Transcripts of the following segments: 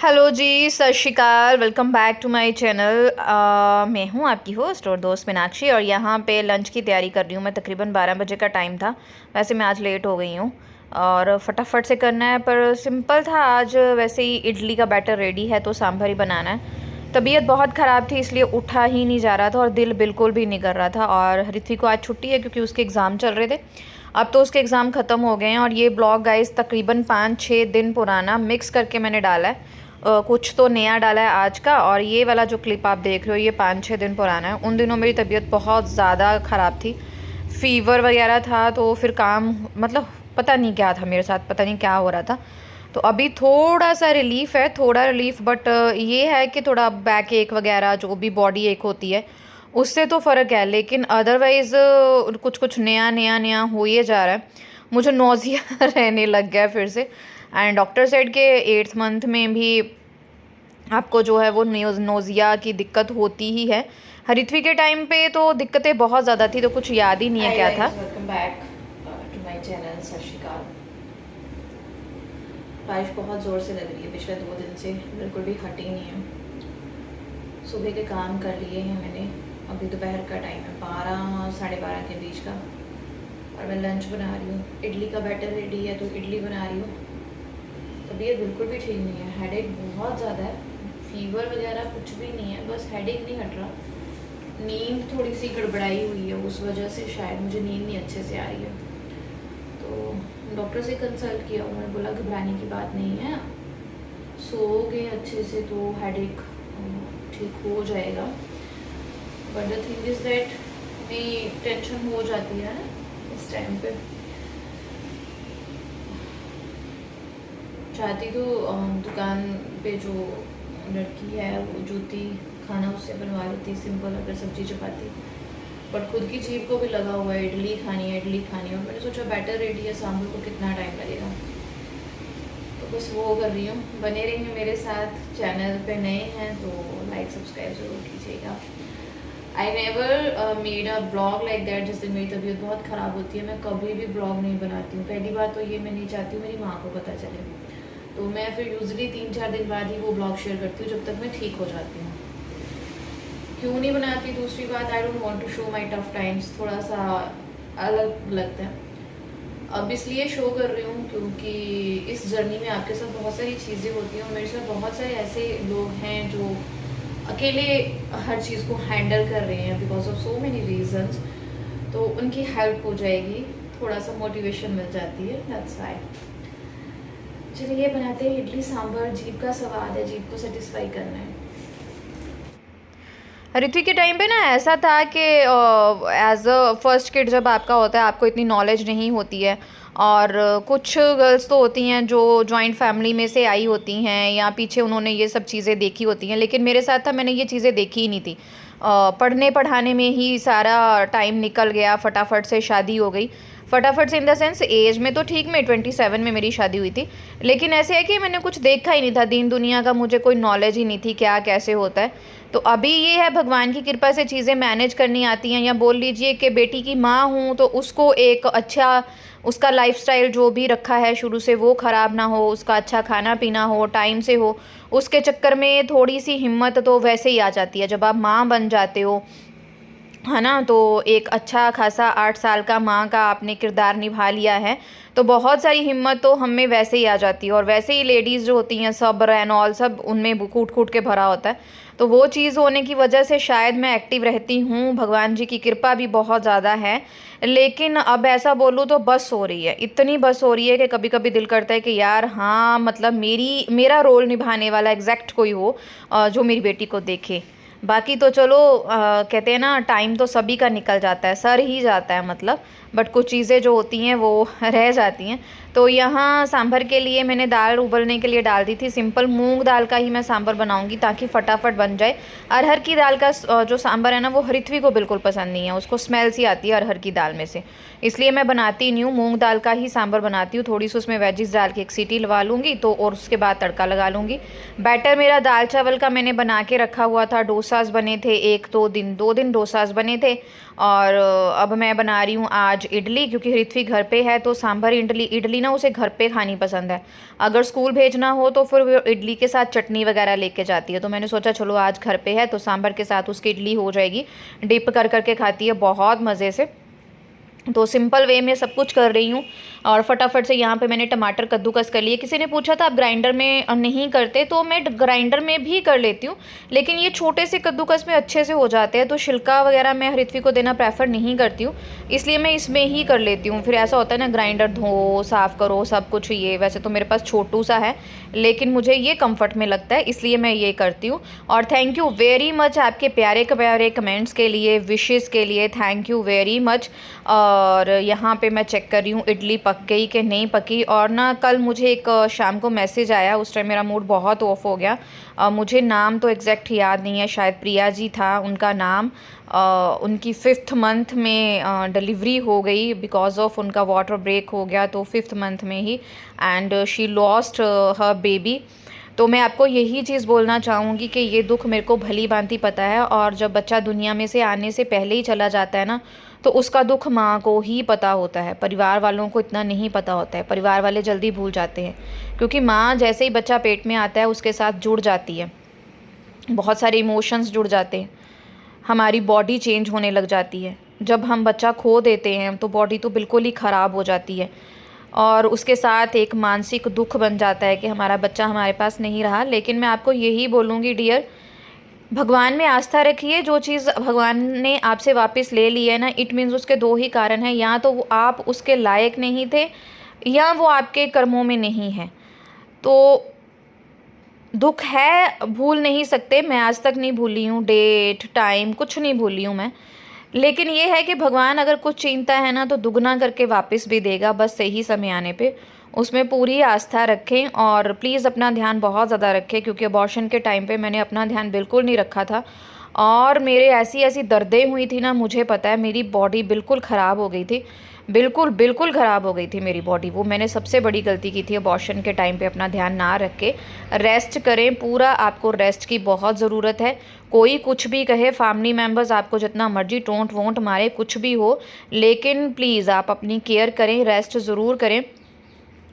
Hello जी, सत श्री अकाल। Welcome back to my channel. मैं हूँ आपकी होस्ट और दोस्त मीनाक्षी और यहाँ पे लंच की तैयारी कर रही हूँ। मैं तकरीबन 12 बजे का टाइम था। वैसे मैं आज लेट हो गई हूँ और फटाफट से करना है, पर सिंपल था आज। वैसे ही इडली का बैटर रेडी है तो सांभर ही बनाना है। तबीयत बहुत ख़राब थी इसलिए उठा ही नहीं जा रहा था और दिल बिल्कुल भी नहीं कर रहा था। और ऋत्विक को आज छुट्टी है क्योंकि उसके एग्ज़ाम चल रहे थे। अब तो उसके एग्ज़ाम ख़त्म हो गए हैं और ये ब्लॉग गाइस तकरीबन 5-6 दिन पुराना मिक्स करके मैंने डाला है। कुछ तो नया डाला है आज का, और ये वाला जो क्लिप आप देख रहे हो ये 5-6 दिन पुराना है। उन दिनों मेरी तबीयत बहुत ज़्यादा ख़राब थी, फ़ीवर वगैरह था, तो फिर काम मतलब पता नहीं क्या था मेरे साथ, पता नहीं क्या हो रहा था। तो अभी थोड़ा सा रिलीफ़ है, थोड़ा रिलीफ़, बट ये है कि थोड़ा बैक एक वगैरह जो भी बॉडी एक होती है उससे तो फ़र्क है, लेकिन अदरवाइज़ कुछ कुछ नया नया नया हो ही जा रहा है। मुझे नोज़िया रहने लग गया फिर से। एंड डॉक्टर सेड के 8th मंथ में भी आपको जो है वो नोज़िया की दिक्कत होती ही है। ऋत्वी के टाइम पे तो दिक्कतें बहुत ज़्यादा थी, तो कुछ याद ही नहीं है क्या था। Welcome back to my channel. सत श्री अकाल। बारिश बहुत ज़ोर से लग रही है पिछले 2 दिन से, बिल्कुल भी हटी नहीं है। सुबह के काम कर लिए हैं मैंने। अभी दोपहर का टाइम है, 12-12:30 के बीच का, और मैं लंच बना रही हूँ। इडली का बैटर रेडी है तो इडली बना रही हूँ। तबीयत बिल्कुल भी ठीक नहीं है, हेडेक बहुत ज़्यादा है। फीवर वगैरह कुछ भी नहीं है, बस हेडेक नहीं हट रहा। नींद थोड़ी सी गड़बड़ाई हुई है, उस वजह से शायद मुझे नींद नहीं अच्छे से आ रही है। तो डॉक्टर से कंसल्ट किया, उन्होंने बोला घबराने की बात नहीं है, सो गए अच्छे से तो हेडेक ठीक हो जाएगा। But the thing is that मेरी टेंशन हो जाती है ना इस टाइम पे। चाहती तो दुकान पे जो लड़की है वो जूती खाना उससे बनवा लेती, सिंपल अगर सब्जी चपाती, बट खुद की जीभ को भी लगा हुआ है इडली खानी है इडली खानी है। और मैंने सोचा बैटर रेडी है, सांभर को कितना टाइम लगेगा, तो बस वो कर रही हूँ। बने रहिए मेरे साथ। चैनल पे नए हैं तो लाइक सब्सक्राइब ज़रूर कीजिएगा। I never made a blog like that. जिस दिन मेरी तबीयत बहुत ख़राब होती है मैं कभी भी ब्लॉग नहीं बनाती हूँ। पहली बात तो ये मैं नहीं चाहती हूँ मेरी माँ को पता चले, तो मैं फिर यूजली 3-4 दिन बाद ही वो ब्लॉग शेयर करती हूँ जब तक मैं ठीक हो जाती हूँ। क्यों नहीं बनाती, दूसरी बात, I don't want to show my tough times. थोड़ा सा अलग लगता है। अब इसलिए शो कर रही हूँ क्योंकि इस जर्नी में आपके साथ बहुत सारी चीज़ें होती हैं और मेरे साथ बहुत सारे ऐसे लोग हैं जो अकेले हर चीज़ को हैंडल कर रहे हैं because of so many reasons. तो उनकी हेल्प हो जाएगी, थोड़ा सा मोटिवेशन मिल जाती है, दैट्स व्हाई। चलिए बनाते हैं इडली सांभर। जीभ का स्वाद है, जीभ को सेटिस्फाई करना है। ऋत्विक के टाइम पे ना ऐसा था कि एज अ फर्स्ट किड जब आपका होता है आपको इतनी नॉलेज नहीं होती है। और कुछ गर्ल्स तो होती हैं जो जॉइंट फैमिली में से आई होती हैं या पीछे उन्होंने ये सब चीज़ें देखी होती हैं, लेकिन मेरे साथ था, मैंने ये चीज़ें देखी ही नहीं थी। पढ़ने पढ़ाने में ही सारा टाइम निकल गया, फटाफट से शादी हो गई। फटाफट से इन द सेंस एज में तो ठीक, मैं 27 में मेरी शादी हुई थी, लेकिन ऐसे है कि मैंने कुछ देखा ही नहीं था दीन दुनिया का, मुझे कोई नॉलेज ही नहीं थी क्या कैसे होता है। तो अभी ये है भगवान की कृपा से चीज़ें मैनेज करनी आती हैं, या बोल लीजिए कि बेटी की माँ हूँ तो उसको एक अच्छा, उसका लाइफस्टाइल जो भी रखा है शुरू से वो ख़राब ना हो, उसका अच्छा खाना पीना हो, टाइम से हो। उसके चक्कर में थोड़ी सी हिम्मत तो वैसे ही आ जाती है जब आप माँ बन जाते हो, है ना। तो एक अच्छा खासा 8 साल का माँ का आपने किरदार निभा लिया है तो बहुत सारी हिम्मत तो हम में वैसे ही आ जाती है। और वैसे ही लेडीज़ जो होती हैं सब्र एंड ऑल सब उनमें कूट कूट के भरा होता है। तो वो चीज़ होने की वजह से शायद मैं एक्टिव रहती हूँ, भगवान जी की कृपा भी बहुत ज़्यादा है। लेकिन अब ऐसा बोलूँ तो बस हो रही है, इतनी बस हो रही है कि कभी कभी दिल करता है कि यार हाँ, मतलब मेरा रोल निभाने वाला एग्जैक्ट कोई हो जो मेरी बेटी को देखे। बाकी तो चलो कहते हैं ना टाइम तो सभी का निकल जाता है, सर ही जाता है मतलब, बट कुछ चीज़ें जो होती हैं वो रह जाती हैं। तो यहाँ सांभर के लिए मैंने दाल उबलने के लिए डाल दी थी। सिंपल मूंग दाल का ही मैं सांभर बनाऊंगी ताकि फटाफट बन जाए। अरहर की दाल का जो सांभर है ना वो ऋत्वी को बिल्कुल पसंद नहीं है, उसको स्मेल सी आती है अरहर की दाल में से, इसलिए मैं बनाती नहीं हूँ, मूंग दाल का ही सांभर बनाती हूँ। थोड़ी सी उसमें वेजिस डाल के एक सीटी लगा लूँगी तो, और उसके बाद तड़का लगा लूँगी। बैटर मेरा दाल चावल का मैंने बना के रखा हुआ था, डोसाज बने थे 1-2 दिन, 2 दिन डोसाज बने थे। और अब मैं बना रही हूँ आज इडली, क्योंकि ऋत्विक घर पे है तो सांभर इडली ना उसे घर पे खानी पसंद है। अगर स्कूल भेजना हो तो फिर वो इडली के साथ चटनी वगैरह लेके जाती है, तो मैंने सोचा चलो आज घर पे है तो सांभर के साथ उसकी इडली हो जाएगी। डिप कर करके खाती है बहुत मज़े से। तो सिंपल वे में सब कुछ कर रही हूँ। और फटाफट से यहाँ पे मैंने टमाटर कद्दूकस कर लिए। किसी ने पूछा था आप ग्राइंडर में नहीं करते, तो मैं ग्राइंडर में भी कर लेती हूँ, लेकिन ये छोटे से कद्दूकस में अच्छे से हो जाते हैं, तो छिलका वगैरह मैं ऋत्विक को देना प्रेफर नहीं करती हूँ, इसलिए मैं इसमें ही कर लेती हूँ। फिर ऐसा होता है ना, ग्राइंडर धो साफ़ करो सब कुछ, ये वैसे तो मेरे पास छोटू सा है लेकिन मुझे ये कंफर्ट में लगता है, इसलिए मैं ये करती हूँ। और थैंक यू वेरी मच आपके प्यारे प्यारे कमेंट्स के लिए, विशेज़ के लिए, थैंक यू वेरी मच। और यहाँ पे मैं चेक कर रही हूँ इडली पक गई कि नहीं पकी। और ना कल मुझे एक शाम को मैसेज आया, उस टाइम मेरा मूड बहुत ऑफ हो गया। मुझे नाम तो एग्जैक्ट याद नहीं है, शायद प्रिया जी था उनका नाम। उनकी 5th मंथ में डिलीवरी हो गई बिकॉज ऑफ उनका वाटर ब्रेक हो गया, तो 5th मंथ में ही, and she lost her baby. तो मैं आपको यही चीज़ बोलना चाहूँगी कि ये दुख मेरे को भली भांति पता है, और जब बच्चा दुनिया में से आने से पहले ही चला जाता है ना, तो उसका दुख माँ को ही पता होता है, परिवार वालों को इतना नहीं पता होता है। परिवार वाले जल्दी भूल जाते हैं, क्योंकि माँ जैसे ही बच्चा पेट में आता है उसके साथ जुड़ जाती है, बहुत सारे इमोशंस जुड़ जाते हैं, हमारी बॉडी चेंज होने लग जाती है। जब हम बच्चा खो देते हैं तो बॉडी तो बिल्कुल ही ख़राब हो जाती है, और उसके साथ एक मानसिक दुख बन जाता है कि हमारा बच्चा हमारे पास नहीं रहा। लेकिन मैं आपको यही बोलूँगी डियर, भगवान में आस्था रखिए। जो चीज़ भगवान ने आपसे वापस ले ली है ना, इट मीन्स उसके 2 ही कारण हैं, या तो वो आप उसके लायक नहीं थे, या वो आपके कर्मों में नहीं है। तो दुख है, भूल नहीं सकते, मैं आज तक नहीं भूली हूँ, डेट टाइम कुछ नहीं भूली हूँ मैं। लेकिन ये है कि भगवान अगर कुछ चीनता है ना तो दुगना करके वापस भी देगा, बस सही समय आने पे। उसमें पूरी आस्था रखें, और प्लीज़ अपना ध्यान बहुत ज़्यादा रखें, क्योंकि अबॉर्शन के टाइम पे मैंने अपना ध्यान बिल्कुल नहीं रखा था, और मेरे ऐसी ऐसी दर्दें हुई थी ना, मुझे पता है, मेरी बॉडी बिल्कुल ख़राब हो गई थी, बिल्कुल ख़राब हो गई थी मेरी बॉडी। वो मैंने सबसे बड़ी गलती की थी अबॉर्शन के टाइम पे अपना ध्यान ना रख के। रेस्ट करें पूरा, आपको रेस्ट की बहुत ज़रूरत है। कोई कुछ भी कहे, फैमिली मेम्बर्स आपको जितना मर्जी टोंट वोंट मारे, कुछ भी हो, लेकिन प्लीज़ आप अपनी केयर करें, रेस्ट ज़रूर करें,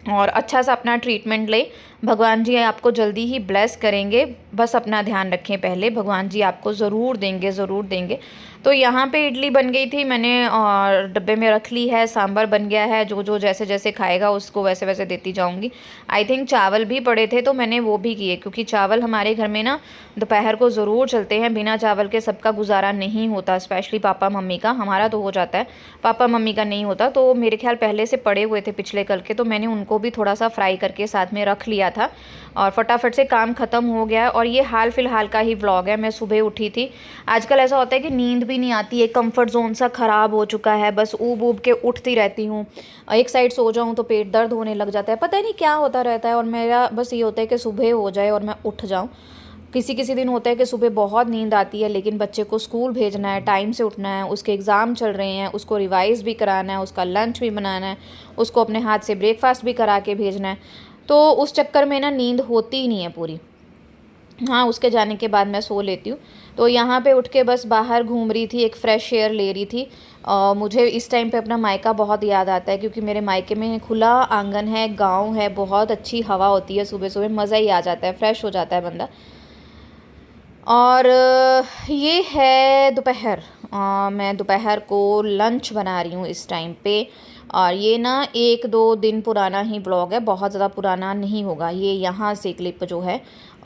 और अच्छा सा अपना ट्रीटमेंट लें। भगवान जी आपको जल्दी ही ब्लेस करेंगे, बस अपना ध्यान रखें पहले, भगवान जी आपको ज़रूर देंगे, ज़रूर देंगे। तो यहाँ पे इडली बन गई थी, मैंने और डब्बे में रख ली है, सांभर बन गया है, जो जो जैसे जैसे खाएगा उसको वैसे वैसे देती जाऊँगी। आई थिंक चावल भी पड़े थे तो मैंने वो भी किए, क्योंकि चावल हमारे घर में ना दोपहर को ज़रूर चलते हैं, बिना चावल के सबका गुजारा नहीं होता, स्पेशली पापा मम्मी का। हमारा तो हो जाता है, पापा मम्मी का नहीं होता। तो मेरे ख्याल पहले से पड़े हुए थे पिछले कल के, तो मैंने उनको भी थोड़ा सा फ्राई करके साथ में रख लिया था, और फटाफट से काम ख़त्म हो गया। और ये हाल फिलहाल का ही व्लॉग है। मैं सुबह उठी थी, आजकल ऐसा होता है कि नींद भी नहीं आती है, कंफर्ट जोन सा ख़राब हो चुका है, बस ऊब ऊब के उठती रहती हूँ। एक साइड सो जाऊँ तो पेट दर्द होने लग जाता है, पता नहीं क्या होता रहता है। और मेरा बस ये होता है कि सुबह हो जाए और मैं उठ जाऊँ। किसी किसी दिन होता है कि सुबह बहुत नींद आती है, लेकिन बच्चे को स्कूल भेजना है, टाइम से उठना है, उसके एग्ज़ाम चल रहे हैं, उसको रिवाइज़ भी कराना है, उसका लंच भी बनाना है, उसको अपने हाथ से ब्रेकफास्ट भी करा के भेजना है, तो उस चक्कर में ना नींद होती ही नहीं है पूरी। हाँ, उसके जाने के बाद मैं सो लेती हूँ। तो यहाँ पे उठ के बस बाहर घूम रही थी, एक फ़्रेश एयर ले रही थी। मुझे इस टाइम पे अपना मायका बहुत याद आता है, क्योंकि मेरे मायके में खुला आंगन है, गांव है, बहुत अच्छी हवा होती है, सुबह सुबह मज़ा ही आ जाता है, फ्रेश हो जाता है बंदा। और ये है दोपहर, मैं दोपहर को लंच बना रही हूँ इस टाइम पे। और ये ना 1-2 दिन पुराना ही ब्लॉग है, बहुत ज़्यादा पुराना नहीं होगा ये, यहाँ से क्लिप जो है,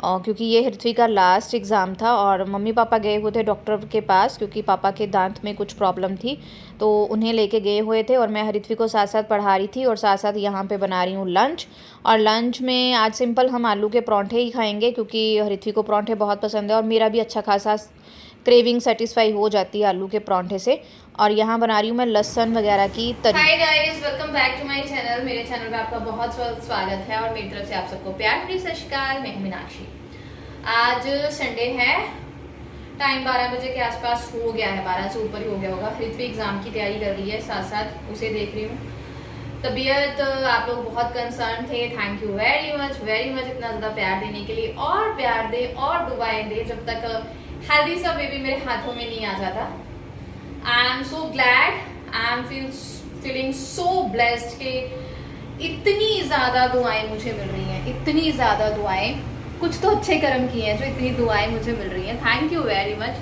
क्योंकि ये ऋत्विक का लास्ट एग्ज़ाम था, और मम्मी पापा गए हुए थे डॉक्टर के पास, क्योंकि पापा के दांत में कुछ प्रॉब्लम थी, तो उन्हें लेके गए हुए थे, और मैं ऋत्विक को साथ साथ पढ़ा रही थी, और साथ साथ यहाँ पे बना रही हूँ लंच। और लंच में आज सिंपल हम आलू के परांठे ही खाएंगे, क्योंकि ऋत्विक को परांठे बहुत पसंद है, और मेरा भी अच्छा खासा क्रेविंग सेटिस्फाई हो जाती है आलू के परांठे से। और यहाँ बना रही हूँ मैं लहसुन वगैरह की तरी। Hi guys, welcome back to my channel. मेरे चैनल पे आपका बहुत स्वागत है, और मेरी तरफ से आप सबको प्यार भरी सत श्री अकाल। मैं मीनाक्षी। आज संडे है, टाइम 12 बजे के आसपास हो गया है, 12 से ऊपर ही हो गया होगा। ऋत्विक एग्जाम की तैयारी कर रही है, साथ साथ उसे देख रही हूँ। तबीयत आप लोग बहुत कंसर्न थे, थैंक यू वेरी मच इतना ज़्यादा प्यार देने के लिए, और प्यार दे और दुआएं दे जब तक हेल्दी सा बेबी मेरे हाथों में नहीं आ जाता। I am so glad, I am feeling so blessed कि इतनी ज़्यादा दुआएं मुझे मिल रही हैं, इतनी ज़्यादा दुआएं। कुछ तो अच्छे कर्म किए हैं जो इतनी दुआएं मुझे मिल रही हैं। Thank you very much.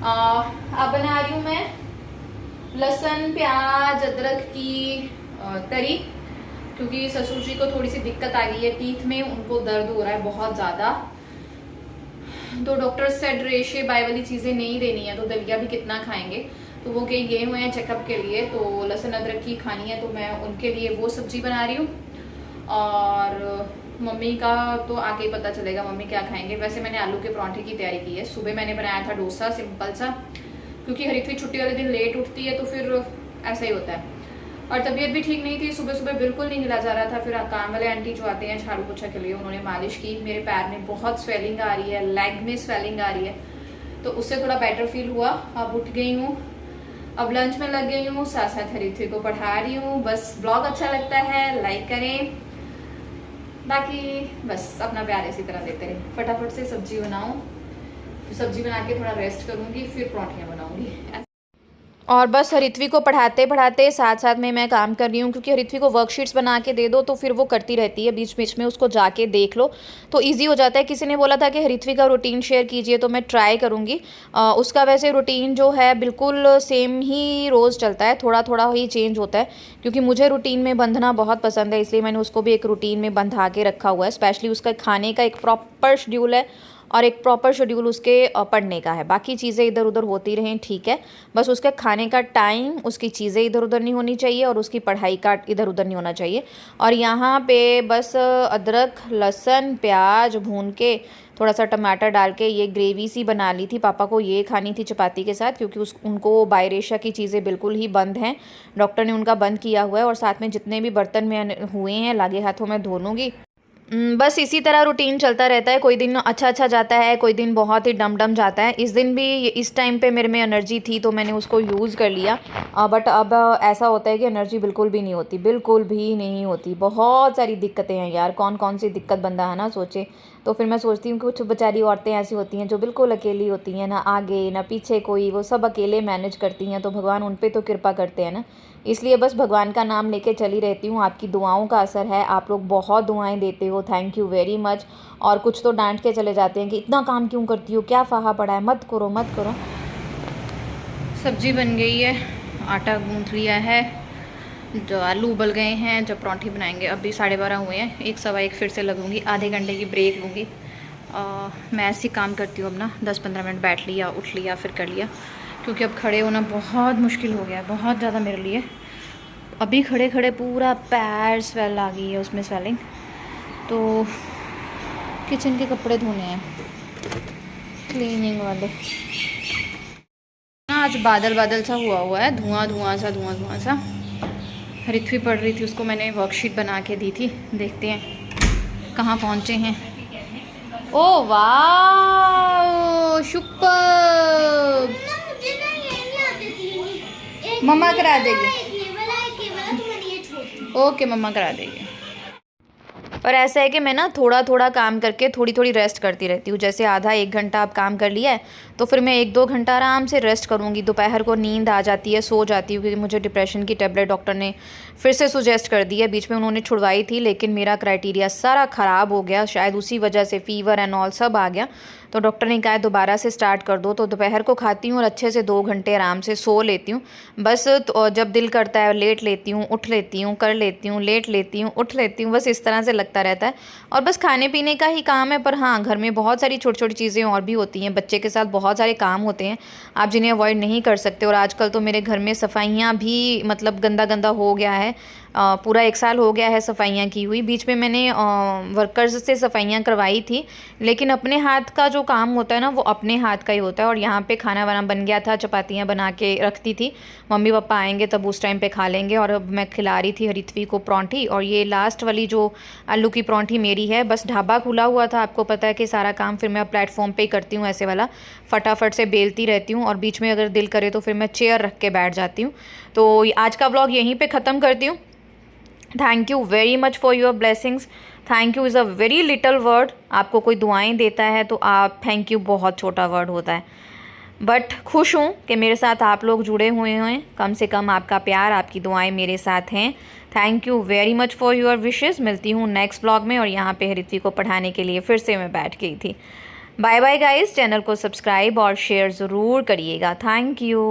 अब बना रही हूँ मैं लहसुन प्याज अदरक की तरी, क्योंकि ससुर जी को थोड़ी सी दिक्कत आ गई है टीथ में, उनको दर्द हो रहा है बहुत ज़्यादा। तो डॉक्टर सेड रेशे बाय वाली चीज़ें नहीं देनी है, तो दलिया भी कितना खाएंगे, तो वो कहीं गए हुए हैं चेकअप के लिए, तो लहसुन अदरक की खानी है, तो मैं उनके लिए वो सब्जी बना रही हूँ। और मम्मी का तो आके ही पता चलेगा मम्मी क्या खाएंगे। वैसे मैंने आलू के परांठे की तैयारी की है। सुबह मैंने बनाया था डोसा सिंपल सा, क्योंकि हरित्वी छुट्टी वाले दिन लेट उठती है तो फिर ऐसा ही होता है। और तबीयत भी ठीक नहीं थी, सुबह सुबह बिल्कुल नहीं हिला जा रहा था। फिर काम वाले आंटी जो आते हैं झाड़ू पोछा के लिए, उन्होंने मालिश की। मेरे पैर में बहुत स्वेलिंग आ रही है, लेग में स्वेलिंग आ रही है, तो उससे थोड़ा बेटर फील हुआ। अब उठ गई हूँ, अब लंच में लग गई हूँ, साथ साथ हरित्वी को पढ़ा रही हूँ। बस ब्लॉग अच्छा लगता है लाइक करें, बाकी बस अपना प्यार इसी तरह देते रहे। फटाफट से सब्जी बनाऊँ, सब्जी बना के थोड़ा रेस्ट करूँगी, फिर पराठियाँ बनाऊँगी। और बस हरित्वी को पढ़ाते पढ़ाते साथ साथ में मैं काम कर रही हूँ, क्योंकि हरित्वी को वर्कशीट्स बना के दे दो तो फिर वो करती रहती है, बीच बीच में उसको जाके देख लो तो इजी हो जाता है। किसी ने बोला था कि हरित्वी का रूटीन शेयर कीजिए, तो मैं ट्राई करूँगी। उसका वैसे रूटीन जो है बिल्कुल सेम ही रोज़ चलता है, थोड़ा थोड़ा ही चेंज होता है, क्योंकि मुझे रूटीन में बंधना बहुत पसंद है, इसलिए मैंने उसको भी एक रूटीन में बंधा के रखा हुआ है। स्पेशली उसका खाने का एक प्रॉपर शेड्यूल है और एक प्रॉपर शेड्यूल उसके पढ़ने का है। बाकी चीज़ें इधर उधर होती रहें ठीक है, बस उसके खाने का टाइम, उसकी चीज़ें इधर उधर नहीं होनी चाहिए और उसकी पढ़ाई का इधर उधर नहीं होना चाहिए। और यहाँ पे बस अदरक लहसुन प्याज भून के थोड़ा सा टमाटर डाल के ये ग्रेवी सी बना ली थी। पापा को ये खानी थी चपाती के साथ, क्योंकि उनको बायरेशा की चीज़ें बिल्कुल ही बंद हैं, डॉक्टर ने उनका बंद किया हुआ है। और साथ में जितने भी बर्तन में हुए हैं लागे हाथों में धो लूँगी। बस इसी तरह रूटीन चलता रहता है। कोई दिन अच्छा जाता है, कोई दिन बहुत ही डम डम जाता है। इस दिन भी इस टाइम पे मेरे में एनर्जी थी तो मैंने उसको यूज़ कर लिया। बट अब ऐसा होता है कि एनर्जी बिल्कुल भी नहीं होती, बिल्कुल भी नहीं होती। बहुत सारी दिक्कतें हैं यार, कौन कौन सी दिक्कत बंदा है ना सोचे। तो फिर मैं सोचती हूँ कि कुछ बेचारी औरतें ऐसी होती हैं जो बिल्कुल अकेली होती हैं, ना आगे ना पीछे कोई, वो सब अकेले मैनेज करती हैं, तो भगवान उन पे तो कृपा करते हैं ना। इसलिए बस भगवान का नाम लेके चली रहती हूँ। आपकी दुआओं का असर है, आप लोग बहुत दुआएं देते हो, थैंक यू वेरी मच। और कुछ तो डांट के चले जाते हैं कि इतना काम क्यों करती हो, क्या फाहा पड़ा है, मत करो मत करो। सब्जी बन गई है, आटा गूंथ लिया है, जो आलू उबल गए हैं, जब पराठे बनाएंगे। अभी 12:30 हुए हैं, 1 सवा 1 फिर से लगूंगी, आधे घंटे की ब्रेक लूँगी। मैं ऐसे काम करती हूँ अब ना, 10-15 मिनट बैठ लिया, उठ लिया, फिर कर लिया, क्योंकि अब खड़े होना बहुत मुश्किल हो गया है, बहुत ज़्यादा मेरे लिए। अभी खड़े खड़े पूरा पैर स्वेल आ गई है, उसमें स्वेलिंग। तो किचन के कपड़े धोने हैं, क्लीनिंग वाले। आज बादल बादल सा हुआ है, धुआं धुआं सा। हरित्वी पढ़ रही थी, उसको मैंने वर्कशीट बना के दी थी, देखते हैं कहाँ पहुँचे हैं। ओ वाह सुपर, मम्मा करा देगी। ओके मम्मा करा देगी। पर ऐसा है कि मैं ना थोड़ा थोड़ा काम करके थोड़ी थोड़ी रेस्ट करती रहती हूँ। जैसे आधा 1 घंटा आप काम कर लिया है तो फिर मैं 1-2 घंटा आराम से रेस्ट करूँगी। दोपहर को नींद आ जाती है, सो जाती हूँ, क्योंकि मुझे डिप्रेशन की टेबलेट डॉक्टर ने फिर से सुजेस्ट कर दी है। बीच में उन्होंने छुड़वाई थी, लेकिन मेरा क्राइटेरिया सारा ख़राब हो गया, शायद उसी वजह से फ़ीवर एंड ऑल सब आ गया। तो डॉक्टर ने कहा दोबारा से स्टार्ट कर दो। तो दोपहर को खाती हूँ और अच्छे से 2 घंटे आराम से सो लेती हूँ। बस तो जब दिल करता है लेट लेती हूँ, उठ लेती हूँ, कर लेती हूँ, लेट लेती हूँ, उठ लेती हूँ, बस इस तरह से लगता रहता है। और बस खाने पीने का ही काम है। पर हाँ, घर में बहुत सारी छोटी छोटी चीज़ें और भी होती हैं, बच्चे के साथ बहुत सारे काम होते हैं आप जिन्हें अवॉइड नहीं कर सकते। और आजकल तो मेरे घर में सफाइयाँ भी मतलब गंदा गंदा हो गया है। पूरा 1 साल हो गया है सफाइयाँ की हुई। बीच में मैंने वर्कर्स से सफाइयाँ करवाई थी, लेकिन अपने हाथ का जो काम होता है ना वो अपने हाथ का ही होता है। और यहाँ पे खाना वाना बन गया था, चपातियाँ बना के रखती थी, मम्मी पापा आएंगे तब उस टाइम पे खा लेंगे। और अब मैं खिला रही थी हरित्वी को परांठी, और ये लास्ट वाली जो आलू की परांठी मेरी है। बस ढाबा खुला हुआ था, आपको पता है कि सारा काम फिर मैं प्लेटफॉर्म पे ही करती हूँ, ऐसे वाला फटाफट से बेलती रहती हूँ। और बीच में अगर दिल करे तो फिर मैं चेयर रख के बैठ जाती हूँ। तो आज का व्लॉग यहीं पर ख़त्म करती हूँ। Thank you very much for your blessings. Thank you is a very little word. आपको कोई दुआएं देता है तो आप थैंक यू बहुत छोटा वर्ड होता है। बट खुश हूँ कि मेरे साथ आप लोग जुड़े हुए हैं। कम से कम आपका प्यार, आपकी दुआएं मेरे साथ हैं। Thank you very much for your wishes. मिलती हूँ नेक्स्ट ब्लॉग में। और यहाँ पे ऋत्वी को पढ़ाने के लिए फिर से मैं बैठ गई थी। Bye bye guys. चैनल को सब्सक्राइब और शेयर ज़रूर करिएगा। Thank you.